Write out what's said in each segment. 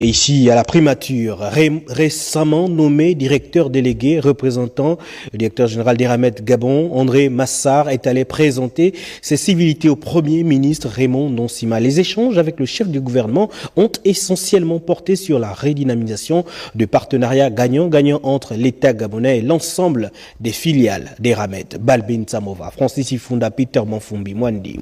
Et ici, à la primature, récemment nommé directeur délégué représentant le directeur général d'Eramet Gabon, André Massar, est allé présenter ses civilités au Premier ministre Raymond Nonsima. Les échanges avec le chef du gouvernement ont essentiellement porté sur la redynamisation de partenariats gagnant-gagnant entre l'État gabonais et l'ensemble des filiales d'Eramet. Balbin Samova, Francis Ifunda, Peter Manfumbi, Mwandi.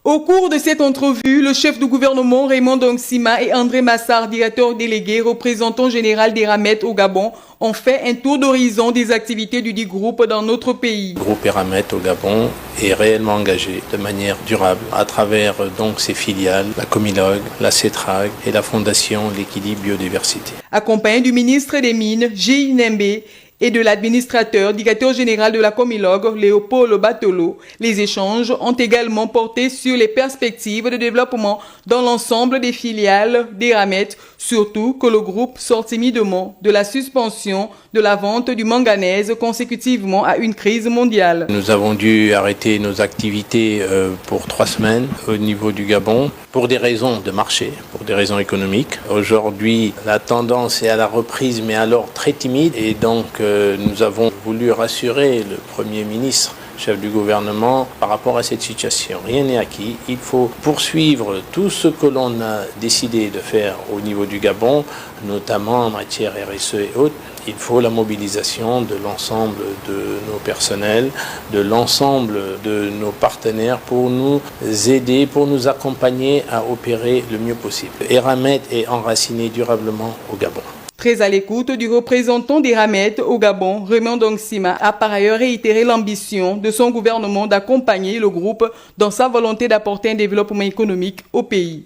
Au cours de cette entrevue, le chef du gouvernement Raymond Nonsima et André Massar, directeur délégué représentant général d'Eramet au Gabon, ont fait un tour d'horizon des activités du dit groupe dans notre pays. Le groupe Eramet au Gabon est réellement engagé de manière durable à travers donc ses filiales, la Comilog, la CETRAG et la Fondation L'équilibre biodiversité. Accompagné du ministre des Mines, J. Nembe, et de l'administrateur, directeur général de la Comilog, Léopold Batolo, les échanges ont également porté sur les perspectives de développement dans l'ensemble des filiales d'Eramet, surtout que le groupe sort timidement de la suspension de la vente du manganèse consécutivement à une crise mondiale. Nous avons dû arrêter nos activités pour 3 semaines au niveau du Gabon pour des raisons de marché, pour des raisons économiques. Aujourd'hui, la tendance est à la reprise, mais alors très timide, et donc nous avons voulu rassurer le Premier ministre, chef du gouvernement, par rapport à cette situation. Rien n'est acquis. Il faut poursuivre tout ce que l'on a décidé de faire au niveau du Gabon, notamment en matière RSE et autres. Il faut la mobilisation de l'ensemble de nos personnels, de l'ensemble de nos partenaires pour nous aider, pour nous accompagner à opérer le mieux possible. Eramet est enraciné durablement au Gabon. Très à l'écoute du représentant d'Eramet au Gabon, Raymond Nonsima a par ailleurs réitéré l'ambition de son gouvernement d'accompagner le groupe dans sa volonté d'apporter un développement économique au pays.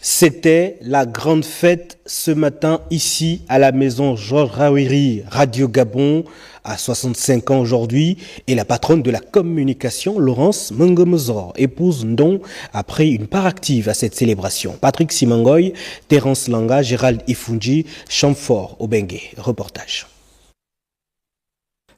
C'était la grande fête ce matin ici à la maison Georges Rawiri, Radio Gabon, à 65 ans aujourd'hui, et la patronne de la communication, Laurence Mengomezor, épouse Ndon, a pris une part active à cette célébration. Patrick Simangoy, Terence Langa, Gérald Ifunji, Chamfort Obengue. Reportage.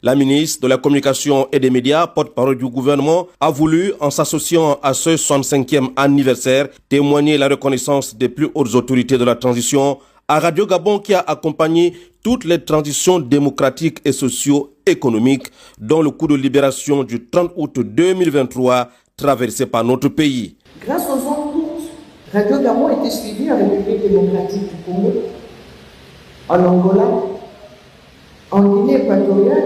La ministre de la Communication et des Médias, porte-parole du gouvernement, a voulu, en s'associant à ce 65e anniversaire, témoigner la reconnaissance des plus hautes autorités de la transition à Radio Gabon qui a accompagné toutes les transitions démocratiques et socio-économiques, dont le coup de libération du 30 août 2023 traversé par notre pays. Grâce aux ondes courtes, Radio Gabon a été suivie en République démocratique du Congo, en Angola, en Guinée équatoriale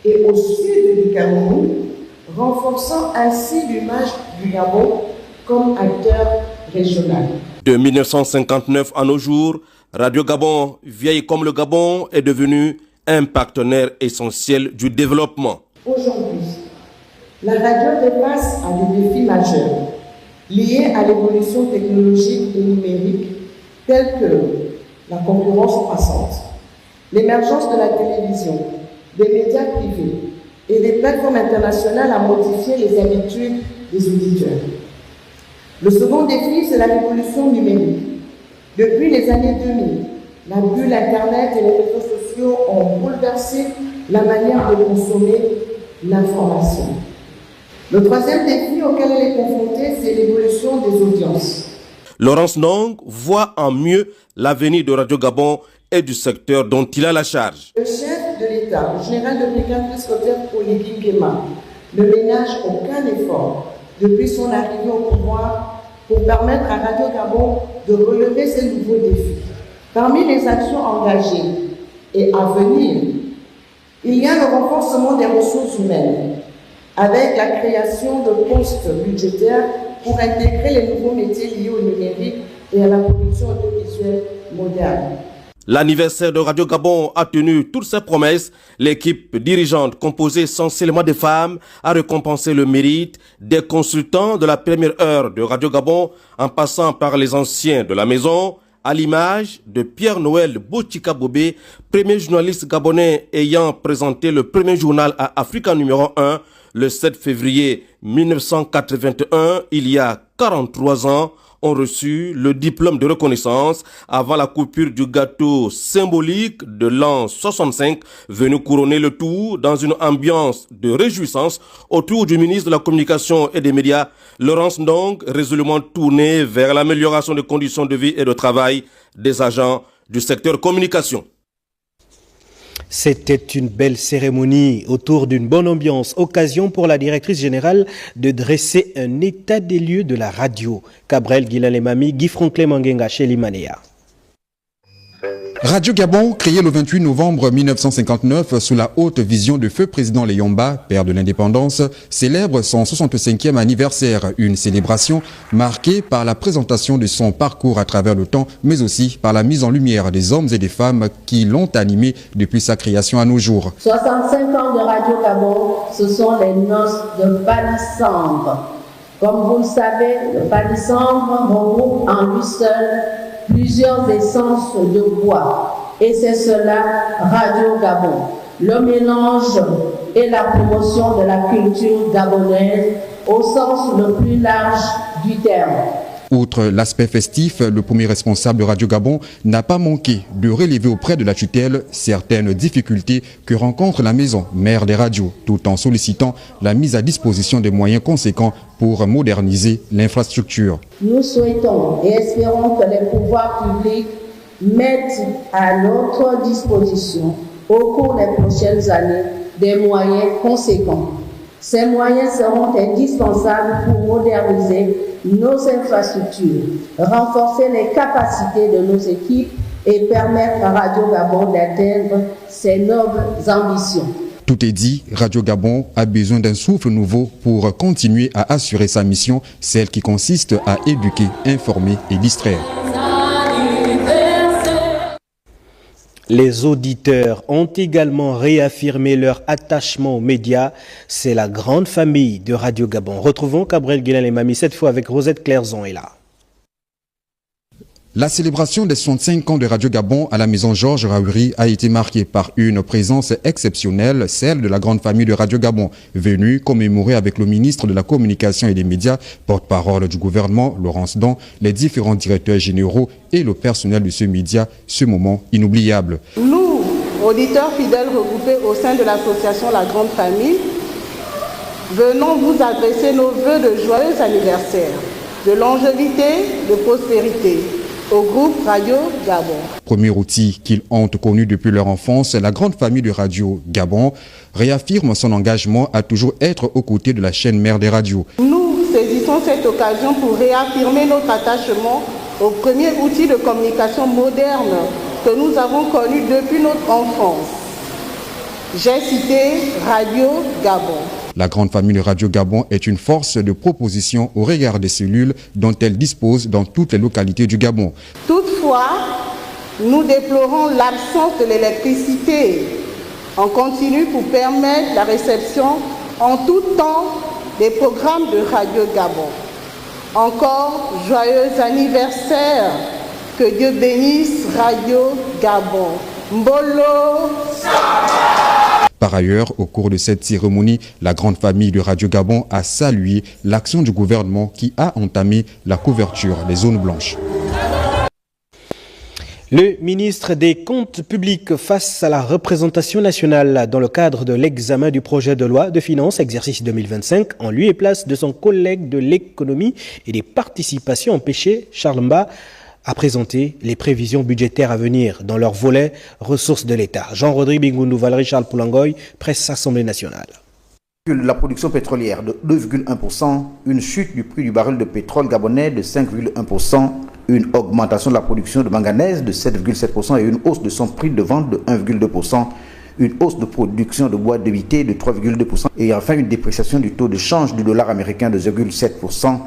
et au sud du Cameroun, renforçant ainsi l'image du Gabon comme acteur régional. De 1959 à nos jours, Radio Gabon, vieille comme le Gabon, est devenu un partenaire essentiel du développement. Aujourd'hui, la radio fait face à des défis majeurs liés à l'évolution technologique et numérique, tels que la concurrence croissante, l'émergence de la télévision, des médias privés et des plateformes internationales a modifié les habitudes des auditeurs. Le second défi, c'est la révolution numérique. Depuis les années 2000, la bulle Internet et les réseaux sociaux ont bouleversé la manière de consommer l'information. Le troisième défi auquel elle est confrontée, c'est l'évolution des audiences. Laurence Nong voit en mieux l'avenir de Radio Gabon et du secteur dont il a la charge. Le chef de l'État, le général de brigade Christopher Oligui Nguema, ne ménage aucun effort depuis son arrivée au pouvoir pour permettre à Radio Gabon de relever ces nouveaux défis. Parmi les actions engagées et à venir, il y a le renforcement des ressources humaines avec la création de postes budgétaires pour intégrer les nouveaux métiers liés au numérique et à la production audiovisuelle moderne. L'anniversaire de Radio Gabon a tenu toutes ses promesses. L'équipe dirigeante, composée essentiellement de femmes, a récompensé le mérite des consultants de la première heure de Radio Gabon, en passant par les anciens de la maison, à l'image de Pierre-Noël Botika Bobé, premier journaliste gabonais ayant présenté le premier journal à Africa numéro 1 le 7 février 1981, il y a 43 ans. ont reçu le diplôme de reconnaissance avant la coupure du gâteau symbolique de l'an 65, venu couronner le tout dans une ambiance de réjouissance autour du ministre de la Communication et des Médias, Laurence Ndong, résolument tourné vers l'amélioration des conditions de vie et de travail des agents du secteur communication. C'était une belle cérémonie autour d'une bonne ambiance. Occasion pour la directrice générale de dresser un état des lieux de la radio. Cabrel Guilalemami, Guy Franklin Mangenga, Chéli Manéa. Radio Gabon, créée le 28 novembre 1959 sous la haute vision de feu président Léomba, père de l'indépendance, célèbre son 65e anniversaire, une célébration marquée par la présentation de son parcours à travers le temps, mais aussi par la mise en lumière des hommes et des femmes qui l'ont animé depuis sa création à nos jours. 65 ans de Radio Gabon, ce sont les noces de Palissandre. Comme vous le savez, le palissandre regroupe en lui seul plusieurs essences de bois. Et c'est cela, Radio Gabon. Le mélange et la promotion de la culture gabonaise au sens le plus large du terme. Outre l'aspect festif, le premier responsable de Radio Gabon n'a pas manqué de relever auprès de la tutelle certaines difficultés que rencontre la maison mère des radios, tout en sollicitant la mise à disposition des moyens conséquents pour moderniser l'infrastructure. Nous souhaitons et espérons que les pouvoirs publics mettent à notre disposition au cours des prochaines années des moyens conséquents. Ces moyens seront indispensables pour moderniser nos infrastructures, renforcer les capacités de nos équipes et permettre à Radio Gabon d'atteindre ses nobles ambitions. Tout est dit, Radio Gabon a besoin d'un souffle nouveau pour continuer à assurer sa mission, celle qui consiste à éduquer, informer et distraire. Les auditeurs ont également réaffirmé leur attachement aux médias. C'est la grande famille de Radio Gabon. Retrouvons Cabrel Guilalemami, cette fois avec Rosette Clairzon est là. La célébration des 65 ans de Radio Gabon à la maison Georges Raouri a été marquée par une présence exceptionnelle, celle de la grande famille de Radio Gabon, venue commémorer avec le ministre de la Communication et des Médias, porte-parole du gouvernement, Laurence Ndong, les différents directeurs généraux et le personnel de ce média, ce moment inoubliable. Nous, auditeurs fidèles regroupés au sein de l'association La Grande Famille, venons vous adresser nos vœux de joyeux anniversaire, de longévité, de prospérité au groupe Radio Gabon. Premier outil qu'ils ont connu depuis leur enfance, la grande famille de Radio Gabon réaffirme son engagement à toujours être aux côtés de la chaîne mère des radios. Nous saisissons cette occasion pour réaffirmer notre attachement au premier outil de communication moderne que nous avons connu depuis notre enfance. J'ai cité Radio Gabon. La grande famille de Radio Gabon est une force de proposition au regard des cellules dont elle dispose dans toutes les localités du Gabon. Toutefois, nous déplorons l'absence de l'électricité en continu pour permettre la réception en tout temps des programmes de Radio Gabon. Encore joyeux anniversaire, que Dieu bénisse Radio Gabon. Mbolo. Par ailleurs, au cours de cette cérémonie, la grande famille de Radio Gabon a salué l'action du gouvernement qui a entamé la couverture des zones blanches. Le ministre des Comptes publics face à la représentation nationale dans le cadre de l'examen du projet de loi de finances exercice 2025 en lieu et place de son collègue de l'économie et des participations empêchées, Charles Mba, a présenté les prévisions budgétaires à venir dans leur volet ressources de l'État. Jean-Rodrigue Bingoundou, Valérie Charles Poulangoy, presse Assemblée nationale. La production pétrolière de 2,1%, une chute du prix du baril de pétrole gabonais de 5,1%, une augmentation de la production de manganèse de 7,7% et une hausse de son prix de vente de 1,2%, une hausse de production de bois de vité de 3,2% et enfin une dépréciation du taux de change du dollar américain de 0,7%.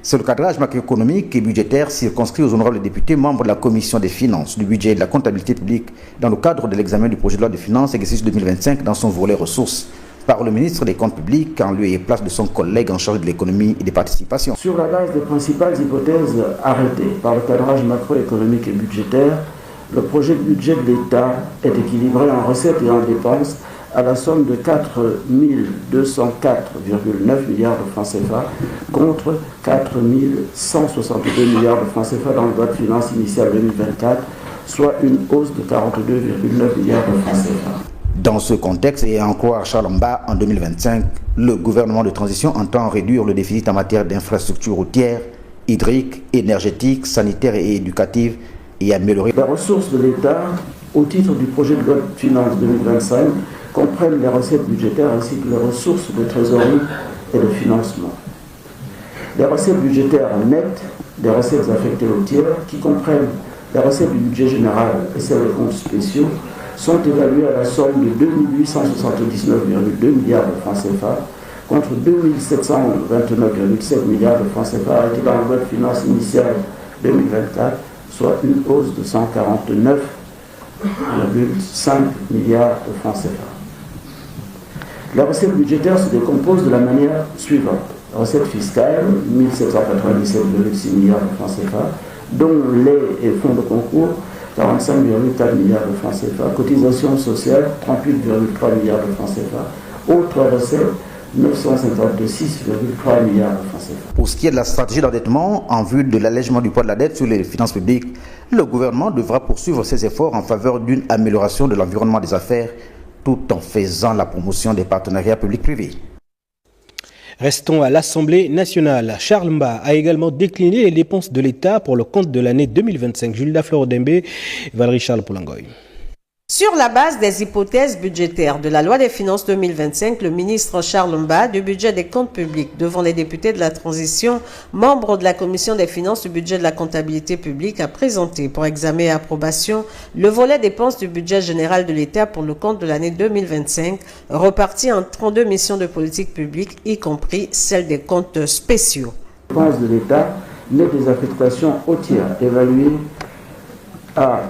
C'est le cadrage macroéconomique et budgétaire circonscrit aux honorables députés membres de la Commission des finances, du budget et de la comptabilité publique dans le cadre de l'examen du projet de loi de finances exercice 2025 dans son volet ressources par le ministre des Comptes publics en lieu et place de son collègue en charge de l'économie et des participations. Sur la base des principales hypothèses arrêtées par le cadrage macroéconomique et budgétaire, le projet de budget de l'État est équilibré en recettes et en dépenses à la somme de 4 204,9 milliards de francs CFA contre 4 162 milliards de francs CFA dans le loi de finances initiale 2024, soit une hausse de 42,9 milliards de francs CFA. Dans ce contexte, et à en croire Charles Mba, en 2025, le gouvernement de transition entend réduire le déficit en matière d'infrastructures routières, hydriques, énergétiques, sanitaires et éducatives et améliorer les ressources de l'État au titre du projet de loi de finances 2025 comprennent les recettes budgétaires ainsi que les ressources de trésorerie et de financement. Les recettes budgétaires nettes des recettes affectées au tiers, qui comprennent les recettes du budget général et celles des comptes spéciaux, sont évaluées à la somme de 2 879,2 milliards de francs CFA contre 2 729,7 milliards de francs CFA arrêtés dans la loi de finances initiale 2024, soit une hausse de 149,5 milliards de francs CFA. Les recettes budgétaires se décomposent de la manière suivante. Recettes fiscales, 1797,6 milliards de francs CFA, dont les et fonds de concours, 45,4 milliards de francs CFA, cotisations sociales, 38,3 milliards de francs CFA, autres recettes, 956,3 milliards de francs CFA. Pour ce qui est de la stratégie d'endettement, en vue de l'allègement du poids de la dette sur les finances publiques, le gouvernement devra poursuivre ses efforts en faveur d'une amélioration de l'environnement des affaires, tout en faisant la promotion des partenariats publics-privés. Restons à l'Assemblée nationale. Charles Mba a également décliné les dépenses de l'État pour le compte de l'année 2025. Jules Dafleur-Odembe, Valérie Charles Poulangoy. Sur la base des hypothèses budgétaires de la loi des finances 2025, le ministre Charles Mba du budget des comptes publics devant les députés de la transition, membre de la commission des finances du budget de la comptabilité publique, a présenté pour examen et approbation le volet dépenses du budget général de l'État pour le compte de l'année 2025, reparti en 32 missions de politique publique, y compris celles des comptes spéciaux. Les dépenses de l'État, net des affectations au tiers, évaluées à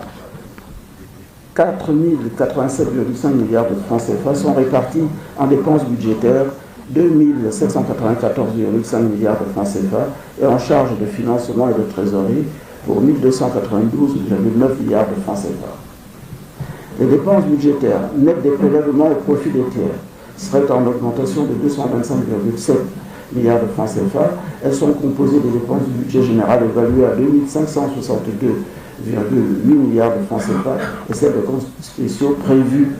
4 087,5 milliards de francs CFA sont répartis en dépenses budgétaires 2 794,5 milliards de francs CFA et en charge de financement et de trésorerie pour 1 292,9 milliards de francs CFA. Les dépenses budgétaires nettes des prélèvements au profit des tiers seraient en augmentation de 225,7 milliards de francs CFA. Elles sont composées des dépenses du budget général évaluées à 2 562,8 milliards de francs CFA et celles de comptes spéciaux prévus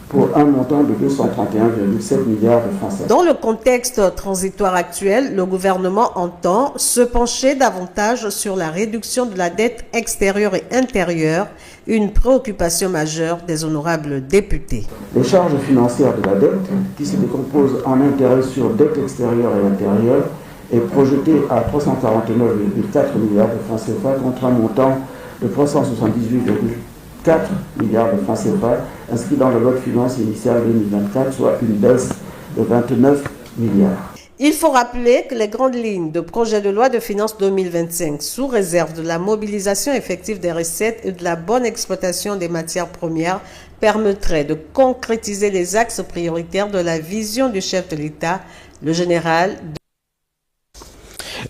pour un montant de 231,7 milliards de francs CFA. Dans le contexte transitoire actuel, le gouvernement entend se pencher davantage sur la réduction de la dette extérieure et intérieure, une préoccupation majeure des honorables députés. Les charges financières de la dette, qui se décomposent en intérêts sur dette extérieure et intérieure, est projeté à 349,4 milliards de francs CFA contre un montant de 378,4 milliards de francs CFA inscrit dans la loi de finances initiale 2024, soit une baisse de 29 milliards. Il faut rappeler que les grandes lignes de projet de loi de finances 2025, sous réserve de la mobilisation effective des recettes et de la bonne exploitation des matières premières, permettraient de concrétiser les axes prioritaires de la vision du chef de l'État, le général.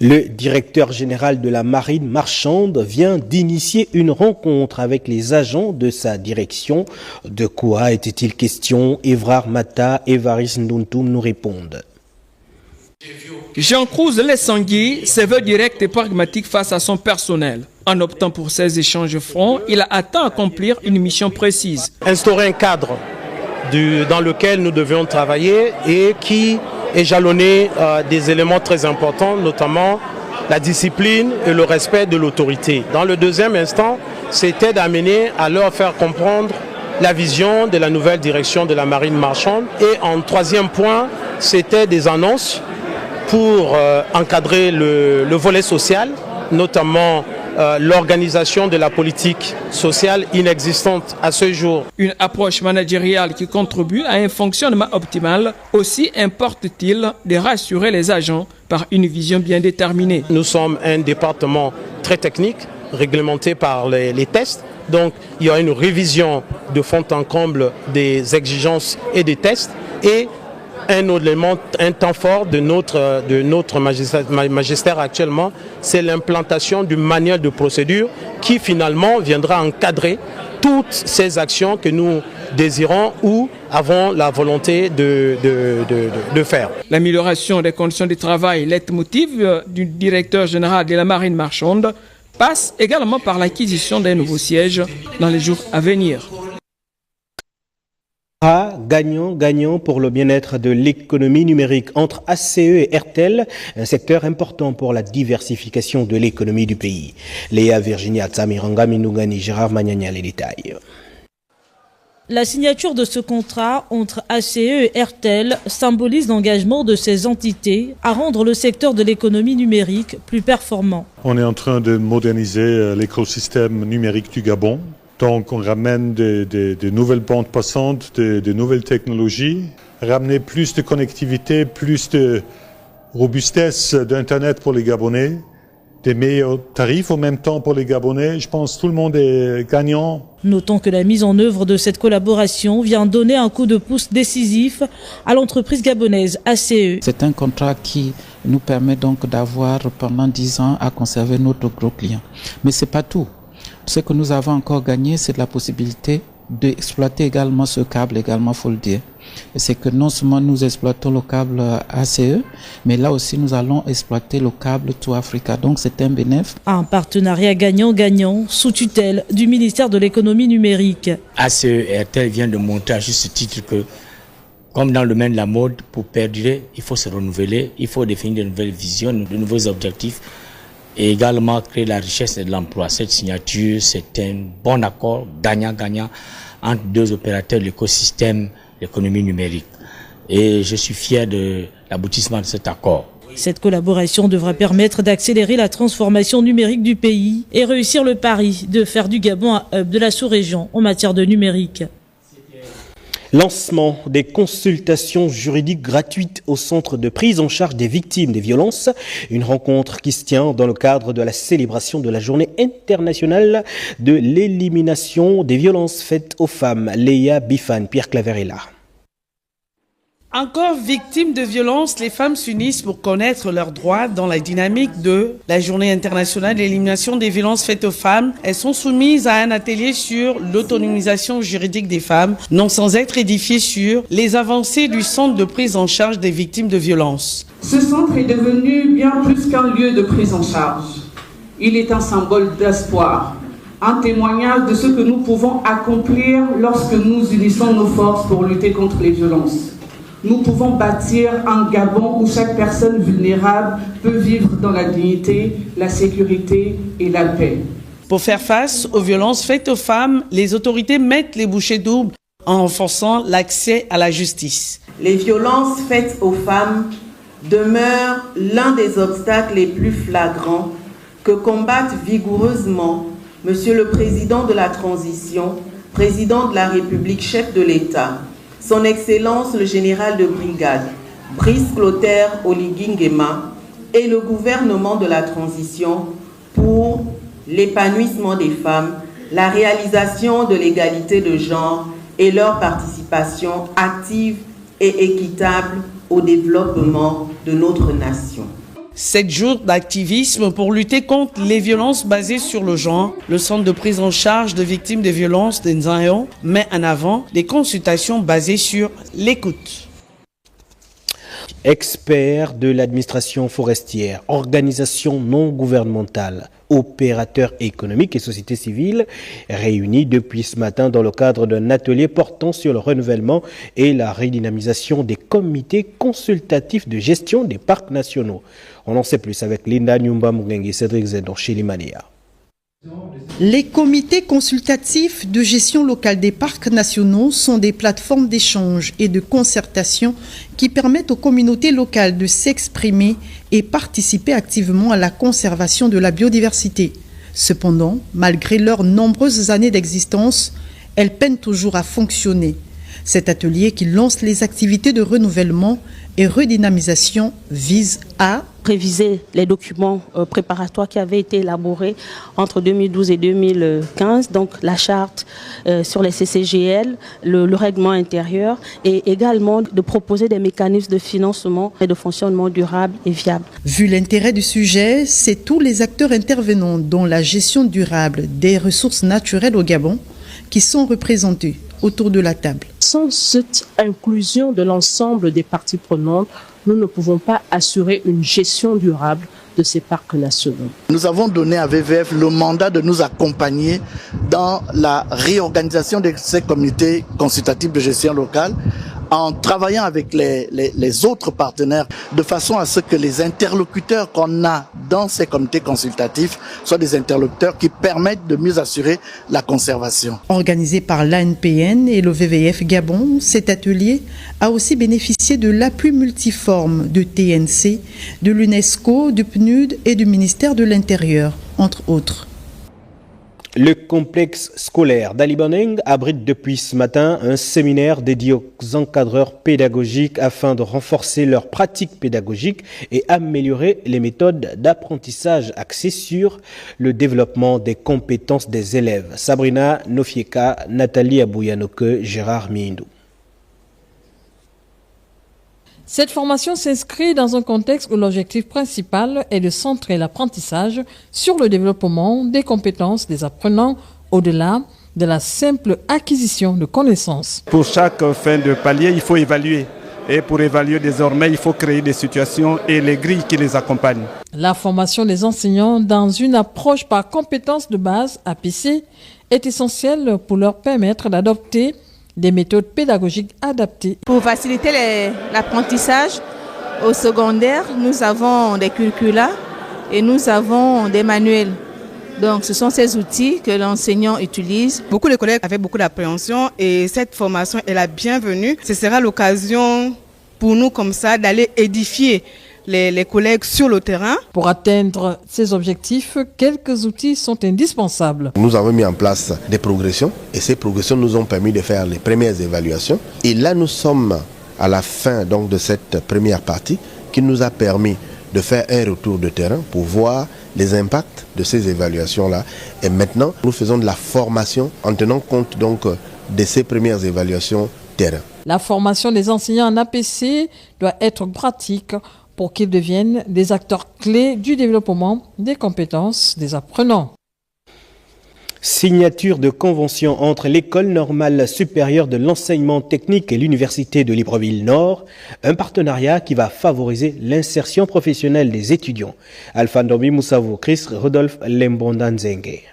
Le directeur général de la marine marchande vient d'initier une rencontre avec les agents de sa direction. De quoi était-il question? Évrard Mata et Varis Nduntum nous répondent. Jean Cruz Lessangui se veut direct et pragmatique face à son personnel. En optant pour ces échanges francs, il a atteint à accomplir une mission précise. Instaurer un cadre dans lequel nous devions travailler et qui est jalonné des éléments très importants, notamment la discipline et le respect de l'autorité. Dans le deuxième instant, c'était d'amener à leur faire comprendre la vision de la nouvelle direction de la marine marchande. Et en troisième point, c'était des annonces pour encadrer le volet social, notamment l'organisation de la politique sociale inexistante à ce jour. Une approche managériale qui contribue à un fonctionnement optimal. Aussi importe-t-il de rassurer les agents par une vision bien déterminée. Nous sommes un département très technique, réglementé par les tests. Donc il y a une révision de fond en comble des exigences et des tests. Et un élément, un temps fort de notre magistère actuellement, c'est l'implantation du manuel de procédure qui finalement viendra encadrer toutes ces actions que nous désirons ou avons la volonté de faire. L'amélioration des conditions de travail, leitmotiv du directeur général de la marine marchande, passe également par l'acquisition d'un nouveau siège dans les jours à venir. Gagnant pour le bien-être de l'économie numérique entre ACE et RTL, un secteur important pour la diversification de l'économie du pays. Léa Virginia Tsamiranga Minungani, Gérard Magnagna, les détails. La signature de ce contrat entre ACE et RTL symbolise l'engagement de ces entités à rendre le secteur de l'économie numérique plus performant. On est en train de moderniser l'écosystème numérique du Gabon. Donc on ramène des nouvelles bandes passantes, de nouvelles technologies, ramener plus de connectivité, plus de robustesse d'Internet pour les Gabonais, des meilleurs tarifs en même temps pour les Gabonais. Je pense que tout le monde est gagnant. Notons que la mise en œuvre de cette collaboration vient donner un coup de pouce décisif à l'entreprise gabonaise ACE. C'est un contrat qui nous permet donc d'avoir pendant 10 ans à conserver notre gros client. Mais c'est pas tout. Ce que nous avons encore gagné, c'est la possibilité d'exploiter également ce câble, également faut le dire. C'est que non seulement nous exploitons le câble ACE, mais là aussi nous allons exploiter le câble To Africa. Donc c'est un bénéfice. Un partenariat gagnant-gagnant sous tutelle du ministère de l'économie numérique. ACE et RTL vient de montrer à juste titre que, comme dans le domaine de la mode, pour perdurer, il faut se renouveler, il faut définir de nouvelles visions, de nouveaux objectifs. Et également créer la richesse et de l'emploi. Cette signature, c'est un bon accord gagnant-gagnant entre deux opérateurs de l'écosystème, l'économie numérique. Et je suis fier de l'aboutissement de cet accord. Cette collaboration devra permettre d'accélérer la transformation numérique du pays et réussir le pari de faire du Gabon un hub de la sous-région en matière de numérique. Lancement des consultations juridiques gratuites au centre de prise en charge des victimes des violences. Une rencontre qui se tient dans le cadre de la célébration de la journée internationale de l'élimination des violences faites aux femmes. Léa Bifan, Pierre Claverella. Encore victimes de violences, les femmes s'unissent pour connaître leurs droits dans la dynamique de la Journée internationale de l'élimination des violences faites aux femmes. Elles sont soumises à un atelier sur l'autonomisation juridique des femmes, non sans être édifiées sur les avancées du centre de prise en charge des victimes de violences. Ce centre est devenu bien plus qu'un lieu de prise en charge. Il est un symbole d'espoir, un témoignage de ce que nous pouvons accomplir lorsque nous unissons nos forces pour lutter contre les violences. Nous pouvons bâtir un Gabon où chaque personne vulnérable peut vivre dans la dignité, la sécurité et la paix. Pour faire face aux violences faites aux femmes, les autorités mettent les bouchées doubles en renforçant l'accès à la justice. Les violences faites aux femmes demeurent l'un des obstacles les plus flagrants que combattent vigoureusement Monsieur le Président de la Transition, Président de la République, chef de l'État, Son Excellence le Général de Brigade, Brice Clotaire Oligui Nguema et le gouvernement de la transition pour l'épanouissement des femmes, la réalisation de l'égalité de genre et leur participation active et équitable au développement de notre nation. 7 jours d'activisme pour lutter contre les violences basées sur le genre. Le centre de prise en charge de victimes de violences de Nzayon met en avant des consultations basées sur l'écoute. Experts de l'administration forestière, organisations non gouvernementales, opérateurs économiques et sociétés civiles réunis depuis ce matin dans le cadre d'un atelier portant sur le renouvellement et la redynamisation des comités consultatifs de gestion des parcs nationaux. On en sait plus avec Linda Nyumba Mugengi et Cédric Zedon chez Limania. Les comités consultatifs de gestion locale des parcs nationaux sont des plateformes d'échange et de concertation qui permettent aux communautés locales de s'exprimer et participer activement à la conservation de la biodiversité. Cependant, malgré leurs nombreuses années d'existence, elles peinent toujours à fonctionner. Cet atelier qui lance les activités de renouvellement et redynamisation vise à réviser les documents préparatoires qui avaient été élaborés entre 2012 et 2015, donc la charte sur les CCGL, le règlement intérieur, et également de proposer des mécanismes de financement et de fonctionnement durable et viable. Vu l'intérêt du sujet, c'est tous les acteurs intervenants dans la gestion durable des ressources naturelles au Gabon qui sont représentés autour de la table. Sans cette inclusion de l'ensemble des parties prenantes, nous ne pouvons pas assurer une gestion durable de ces parcs nationaux. Nous avons donné à VVF le mandat de nous accompagner dans la réorganisation de ces comités consultatifs de gestion locale en travaillant avec les autres partenaires de façon à ce que les interlocuteurs qu'on a dans ces comités consultatifs soient des interlocuteurs qui permettent de mieux assurer la conservation. Organisé par l'ANPN et le VVF Gabon, cet atelier a aussi bénéficié de l'appui multiforme de TNC, de l'UNESCO, du PNUD et du ministère de l'Intérieur, entre autres. Le complexe scolaire d'Alibaneng abrite depuis ce matin un séminaire dédié aux encadreurs pédagogiques afin de renforcer leurs pratiques pédagogiques et améliorer les méthodes d'apprentissage axées sur le développement des compétences des élèves. Sabrina Nofieka, Nathalie Abouyanoke, Gérard Miindou. Cette formation s'inscrit dans un contexte où l'objectif principal est de centrer l'apprentissage sur le développement des compétences des apprenants au-delà de la simple acquisition de connaissances. Pour chaque fin de palier, il faut évaluer. Et pour évaluer désormais, il faut créer des situations et les grilles qui les accompagnent. La formation des enseignants dans une approche par compétences de base, APC, est essentielle pour leur permettre d'adopter des méthodes pédagogiques adaptées. Pour faciliter l'apprentissage au secondaire, nous avons des curricula et nous avons des manuels. Donc ce sont ces outils que l'enseignant utilise. Beaucoup de collègues avaient beaucoup d'appréhension et cette formation est la bienvenue. Ce sera l'occasion pour nous comme ça d'aller édifier les collègues sur le terrain. Pour atteindre ces objectifs, quelques outils sont indispensables. Nous avons mis en place des progressions et ces progressions nous ont permis de faire les premières évaluations. Et là, nous sommes à la fin donc, de cette première partie qui nous a permis de faire un retour de terrain pour voir les impacts de ces évaluations-là. Et maintenant, nous faisons de la formation en tenant compte donc de ces premières évaluations terrain. La formation des enseignants en APC doit être pratique pour qu'ils deviennent des acteurs clés du développement des compétences des apprenants. Signature de convention entre l'École normale supérieure de l'enseignement technique et l'Université de Libreville-Nord, un partenariat qui va favoriser l'insertion professionnelle des étudiants. Alpha Ndombi Moussavo, Chris Rodolphe Lembondanzenge.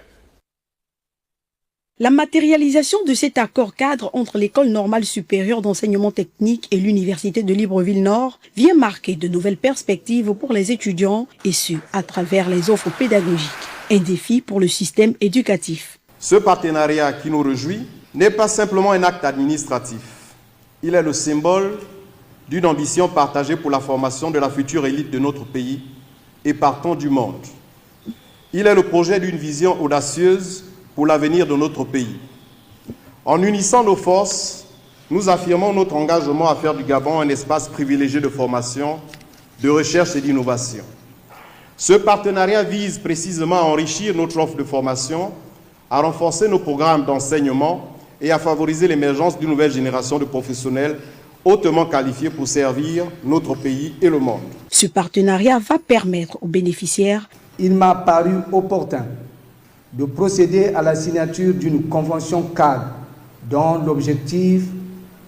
La matérialisation de cet accord cadre entre l'École normale supérieure d'enseignement technique et l'Université de Libreville-Nord vient marquer de nouvelles perspectives pour les étudiants et ce, à travers les offres pédagogiques. Un défi pour le système éducatif. Ce partenariat qui nous réjouit n'est pas simplement un acte administratif. Il est le symbole d'une ambition partagée pour la formation de la future élite de notre pays et partant du monde. Il est le projet d'une vision audacieuse pour l'avenir de notre pays. En unissant nos forces, nous affirmons notre engagement à faire du Gabon un espace privilégié de formation, de recherche et d'innovation. Ce partenariat vise précisément à enrichir notre offre de formation, à renforcer nos programmes d'enseignement et à favoriser l'émergence d'une nouvelle génération de professionnels hautement qualifiés pour servir notre pays et le monde. Ce partenariat va permettre aux bénéficiaires. Il m'a paru opportun de procéder à la signature d'une convention cadre dont l'objectif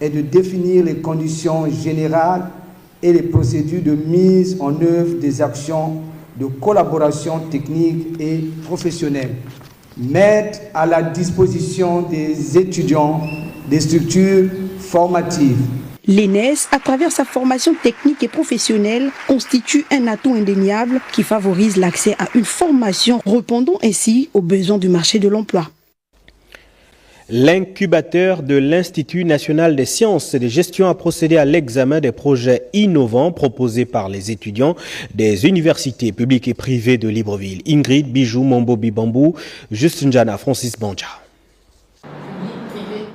est de définir les conditions générales et les procédures de mise en œuvre des actions de collaboration technique et professionnelle, mettre à la disposition des étudiants des structures formatives. L'ENES, à travers sa formation technique et professionnelle, constitue un atout indéniable qui favorise l'accès à une formation répondant ainsi aux besoins du marché de l'emploi. L'incubateur de l'Institut national des sciences et de gestion a procédé à l'examen des projets innovants proposés par les étudiants des universités publiques et privées de Libreville. Ingrid Bijou, Mombo Bibambou, Justin Jana, Francis Banja.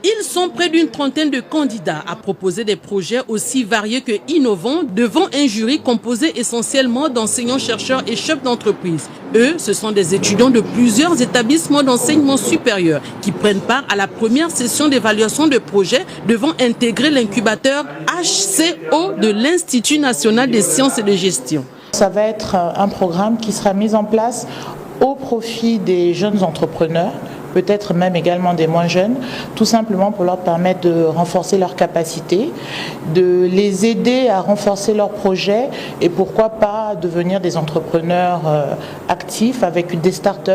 Ils sont près d'une trentaine de candidats à proposer des projets aussi variés que innovants devant un jury composé essentiellement d'enseignants-chercheurs et chefs d'entreprise. Eux, ce sont des étudiants de plusieurs établissements d'enseignement supérieur qui prennent part à la première session d'évaluation de projets devant intégrer l'incubateur HCO de l'Institut national des sciences et de gestion. Ça va être un programme qui sera mis en place au profit des jeunes entrepreneurs, peut-être même également des moins jeunes, tout simplement pour leur permettre de renforcer leurs capacités, de les aider à renforcer leurs projets et pourquoi pas devenir des entrepreneurs actifs avec des startups,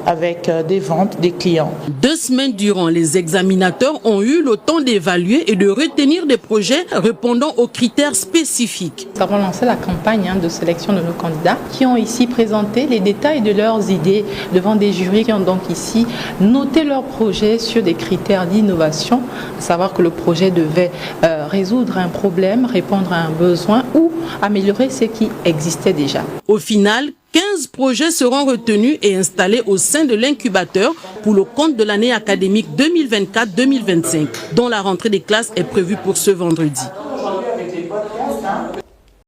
avec des ventes, des clients. 2 semaines durant, les examinateurs ont eu le temps d'évaluer et de retenir des projets répondant aux critères spécifiques. Nous avons lancé la campagne de sélection de nos candidats qui ont ici présenté les détails de leurs idées devant des jurys qui ont donc ici noté leurs projets sur des critères d'innovation, à savoir que le projet devait résoudre un problème, répondre à un besoin ou améliorer ce qui existait déjà. Au final, 15 projets seront retenus et installés au sein de l'incubateur pour le compte de l'année académique 2024-2025, dont la rentrée des classes est prévue pour ce vendredi.